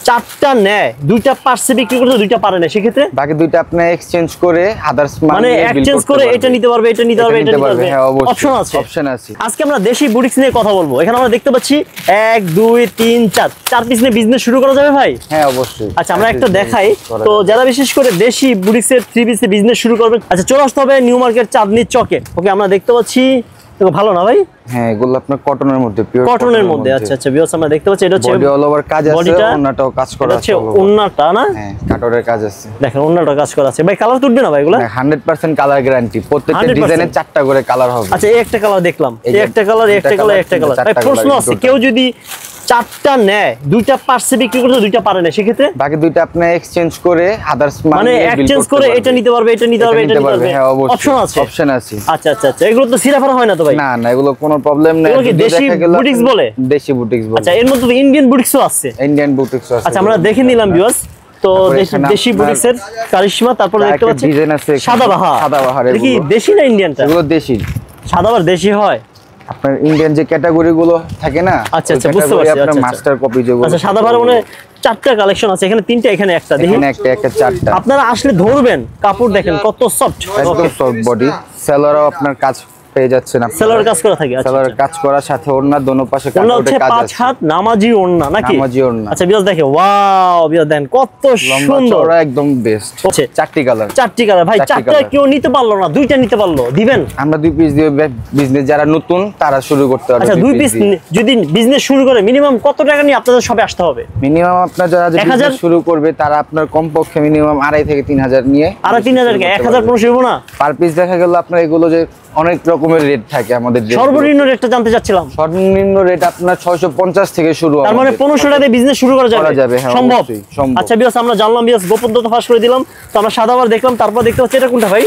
চারটা নেয়, দুইটা পারছে বিক্রি করতে, দুইটা পারে না, সেক্ষেত্রে বাকি দুইটা আপনি এক্সচেঞ্জ করে আদার্স মানে এক্সচেঞ্জ করে এটা নিতে পারবে, এটা নিতে পারবে, এটা নিতে পারবে, হ্যাঁ অবশ্যই অপশন আছে, অপশন আছে। আজকে আমরা দেশি বুটিক্স নিয়ে কথা বলবো। এখানে আমরা দেখতে পাচ্ছি 1 2 3 4 চার পিস নিয়ে বিজনেস শুরু করা যাবে ভাই? হ্যাঁ অবশ্যই। আচ্ছা আমরা একটা দেখাই তো, যারা বিশেষ করে দেশি বুটিক্সের 3 পিসে বিজনেস শুরু করবেন, আচ্ছা চলে আসতে হবে নিউ মার্কেট চাঁদনীর চকে। ওকে আমরা দেখতে পাচ্ছি, ভালো না ভাই? হ্যাঁ এগুলো আপনার কটনের মধ্যে, পিওর কটনের মধ্যে। আচ্ছা আচ্ছা ভিউয়ার্স আমরা দেখতে পাচ্ছি এটা হচ্ছে বডি অল ওভার কাজ আছে, ওন্নাটাও কাজ করা আছে, ওন্নাটা না? হ্যাঁ কাটরের কাজ আছে, দেখেন ওন্নাটা কাজ করা আছে। ভাই কালার তুলবে না ভাই এগুলা? 100% কালার গ্যারান্টি, প্রত্যেকটা ডিজাইনে 4টা করে কালার হবে। আচ্ছা এই একটা কালার দেখলাম, এই একটা কালার, একটা কালার, একটা কালার। ভাই প্রশ্ন আছে, কেউ যদি চারটা নেয়, দুইটা পারছে বিক্রি করতে, দুইটা পারে না, সেক্ষেত্রে বাকি দুইটা আপনি এক্সচেঞ্জ করে আদার্স মানে এক্সচেঞ্জ করে এটা নিতে পারবে, এটা নিতে পারবে, এটা নিতে পারবে, হ্যাঁ অবশ্যই অপশন আছে, অপশন আছে। আচ্ছা আচ্ছা আচ্ছা এগুলো তো সিরাফার হয় না তো ভাই? না না এগুলো কোনো প্রবলেম নাই, এগুলো কি দেশি বুটিক্স বলে? দেশি বুটিক্স বলে। আচ্ছা এর মধ্যে তো ইন্ডিয়ান বুটিক্সও আছে, ইন্ডিয়ান বুটিক্স আছে। আচ্ছা আমরা দেখে নিলাম ভিউয়ার্স, তো দেশি বুটিক্সের কারিশমা। তারপর দেখতে পাচ্ছি ডিজাইন আছে সাদাবাহার, সাদাবাহার দেখি দেশি না ইন্ডিয়ানটা? এগুলো দেশি, সাদাবাহার দেশি হয়। আপনার ইন্ডিয়ান যে ক্যাটাগরি গুলো থাকে না, আচ্ছা আচ্ছা বুঝতে পারছি। আপনার মাস্টার কপি যেগুলো। আচ্ছা সাদাবাহার মানে 4টা কালেকশন আছে, এখানে 3টা, এখানে একটা। দেখি এখানে একটা 4টা। আপনারা আসলে ধরবেন, কাপড় দেখেন কত সফট, একদম সফট বডি। সেলরও আপনার কাজ পেয়ে যাচ্ছেন আপনি, সেলর কাজ করা থাকে। আচ্ছা সেলর কাজ করার সাথে ওড়না দোনো পাশে কাটওয়ার্ডে কাজ আছে, 5 হাত নামাজি ওড়না নাকি? নামাজি ওড়না। আচ্ছা বিয়াস দেখে, ওয়াও বিয়াস দেখেন কত সুন্দর, লম্বা একদম বেস্ট। 4টি কালার, 4টি কালার। ভাই 4টা কেউ নিতে পারলো না, 2টা নিতে পারলো, দিবেন? আমরা 2 পিস দিয়ে বিজনেস যারা নতুন তারা শুরু করতে পারবে। আচ্ছা 2 পিস যদি বিজনেস শুরু করে মিনিমাম কত টাকা নিয়ে আপনাদের সবে আসতে হবে? মিনিমাম আপনার যারা বিজনেস শুরু করবে তারা আপনার কমপক্ষে মিনিমাম 2.5 থেকে 3000 নিয়ে, 2.5-3000 কে 1000 কোনো শুরু না পার পিস। দেখা গেল আপনার এগুলো যে অনেক রকমের রেট থাকে আমাদের। সর্বনিম্ন রেটটা জানতে চাচ্ছিলাম। সর্বনিম্ন রেট আপনার 650 থেকে শুরু, তার মানে 1500 টাকা দিয়ে বিজনেস শুরু করা যাবে? হ্যাঁ সম্ভব। সম্ভব। আচ্ছা বিয়াস আমরা জানলাম, বিয়াস গোপন তথ্য ফাঁস করে দিলাম। তো আমরা সাদাবাহার দেখলাম, তারপর দেখতে পাচ্ছি এটা কোনটা ভাই?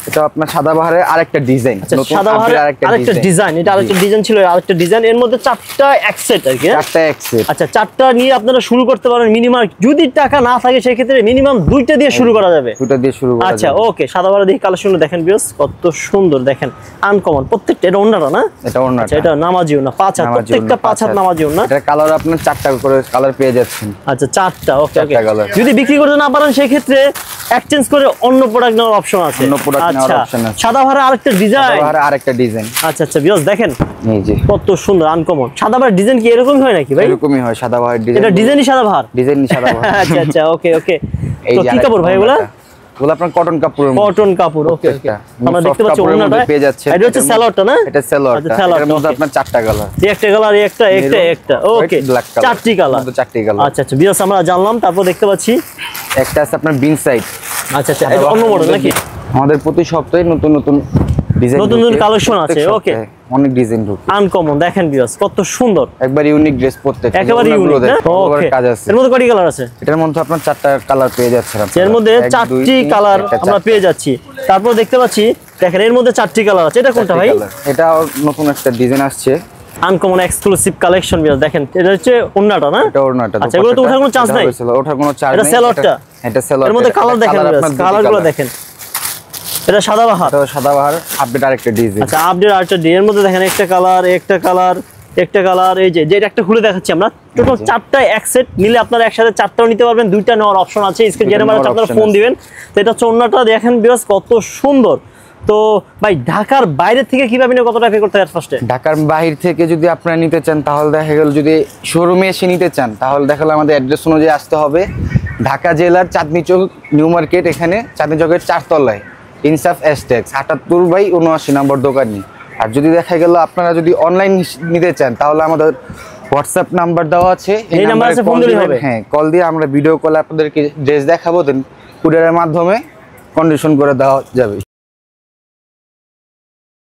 এটা আপনার সাদাবাহারের আরেকটা ডিজাইন, নতুন সাদাবাহারের আরেকটা ডিজাইন। এটা আরেকটা ডিজাইন ছিল, আরেকটা ডিজাইন। এর মধ্যে 4টা এক সেট আর কি, 4টা এক সেট। আচ্ছা 4টা নিয়ে আপনারা শুরু করতে পারেন। মিনিমাম যদি টাকা না থাকে সেই ক্ষেত্রে মিনিমাম 2টা দিয়ে শুরু করা যাবে, 2টা দিয়ে শুরু করা যাবে। আচ্ছা ওকে সাদাবাহার দেখি কালেকশন দেখেন বিয়াস কত সুন্দর, দেখেন আনকমন প্রত্যেকটা। এটা ওন্নাটা না? এটা ওন্নাটা। আচ্ছা এটা নামাজি ওন্না, 5 হাত, প্রত্যেকটা 5 হাত নামাজি ওন্না। এটা কালার আপনার 4টা করে কালার পেয়ে যাচ্ছেন। আচ্ছা 4টা ওকে ওকে। যদি বিক্রি করতে না পারেন সেই ক্ষেত্রে এক্সচেঞ্জ করে অন্য প্রোডাক্ট নেওয়ার অপশন আছে। অন্য প্রোডাক্ট নেওয়ার অপশন আছে। সাদাবাহার আরেকটা ডিজাইন, সাদাবাহার আরেকটা ডিজাইন। আচ্ছা আচ্ছা ভিউয়ার্স দেখেন এই যে কত সুন্দর আনকমন। সাদাবাহার ডিজাইন কি এরকমই হয় নাকি ভাই? এরকমই হয় সাদাবাহার ডিজাইন। এটা ডিজাইনই সাদাবাহার, ডিজাইনই সাদাবাহার। আচ্ছা আচ্ছা ওকে ওকে। এই তো কি কাপড় ভাই এগুলা? ওগুলো আপনার কটন কাপড়, কটন কাপড় ওকে ওকে। আমরা দেখতে পাচ্ছি ওন্নাটা পেয়ে যাচ্ছে। এটা হচ্ছে সালোয়ারটা না? এটা সালোয়ারটা। এর মধ্যে আপনার 4টা কালার, এই একটা কালার, এই একটা ওকে, 4টি কালার। 4টি কালার। আচ্ছা আচ্ছা ভিউয়ার্স আমরা জানলাম। তারপর দেখতে পাচ্ছি একটা আছে আপনার বিন সাইড। আচ্ছা আচ্ছা এটা অন্য মডেল নাকি? আমাদের প্রতি সপ্তাহে নতুন নতুন ডিজাইন, নতুন নতুন কালেকশন আছে। ওকে অনেক ডিজাইন ঢুকে আনকমন। দেখেন ভিউয়ার্স কত সুন্দর, একবার ইউনিক ড্রেস প্রত্যেকটা, একেবারে ইউনিক না? ওকে কাজ আছে। এর মধ্যে কয়টি কালার আছে? এটার মধ্যে আপনার 4টা কালার পেয়ে যাচ্ছেন আপনি। এর মধ্যে 4টি কালার আমরা পেয়ে যাচ্ছি। তারপর দেখতে পাচ্ছি দেখেন এর মধ্যে 4টি কালার আছে। এটা কোনটা ভাই? এটা নতুন একটা ডিজাইন আসছে, আনকমন এক্সক্লুসিভ কালেকশন ভিউয়ার্স দেখেন। এটা হচ্ছে ওন্নাটা না? এটা ওন্নাটা। আচ্ছা এগুলো তো ওঠার কোনো চান্স নাই? ওঠার কোনো চান্স নাই। এটা সালোয়ারটা, এটা সালোয়ার। এর মধ্যে কালার দেখেন ভিউয়ার্স, কালারগুলো দেখেন। এটা সাদাবাহার, এটা সাদাবাহার আপডেট আরেকটা ডিজাইন। আচ্ছা আপডেট আরেকটা ডিজাইন। এর মধ্যে দেখেন একটা কালার, একটা কালার, একটা কালার। এই যে যেটা একটা খুলে দেখাচ্ছি আমরা, টোটাল 4টা এক সেট নিলে আপনারা একসাথে 4টাও নিতে পারবেন, 2টা নেওয়ার অপশন আছে। স্ক্রিন যে নাম্বারে আপনারা ফোন দিবেন। তো এটা হচ্ছে ওন্নাটা দেখেন ভিউয়ার্স কত সুন্দর। তো ভাই ঢাকার বাইরে থেকে কিভাবে নিয়ে কত টাকা পে করতে হয় ফার্স্টে? ঢাকার বাইরে থেকে যদি আপনারা নিতে চান তাহলে দেখা গেল, যদি শোরুমে এসে নিতে চান তাহলে দেখা গেল আমাদের অ্যাড্রেস অনুযায়ী আসতে হবে। ঢাকা জেলার চাঁদনী চক নিউ মার্কেট, এখানে চাঁদনী চকের 4 তলায় ইনসাফ এস্টেক্স 78/79 নম্বর দোকানি। আর যদি দেখা গেল আপনারা যদি অনলাইন নিতে চান তাহলে আমাদের হোয়াটসঅ্যাপ নাম্বার দেওয়া আছে, এই নাম্বারে ফোন দিলে হবে। হ্যাঁ কল দিয়ে আমরা ভিডিও কলে আপনাদেরকে ড্রেস দেখাবো, দেন কুরিয়ারের মাধ্যমে কন্ডিশন করে দেওয়া যাবে।